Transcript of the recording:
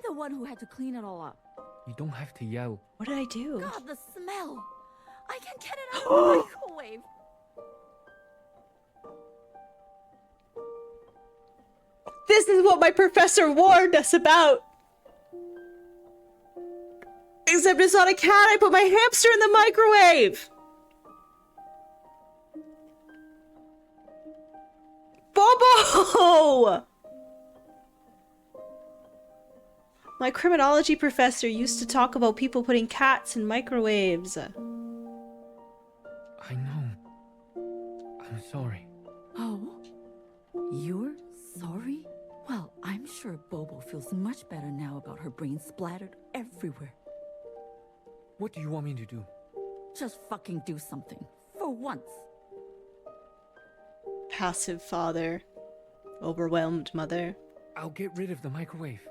the one who had to clean it all up. You don't have to yell. What did I do? God, the smell! I can't get it out of the microwave. This is what my professor warned us about! Except it's not a cat, I put my hamster in the microwave! Bobo! My criminology professor used to talk about people putting cats in microwaves. I know. I'm sorry. Oh? You're sorry? Well, I'm sure Bobo feels much better now about her brain splattered everywhere. What do you want me to do? Just fucking do something. For once. Passive father. Overwhelmed mother. I'll get rid of the microwave.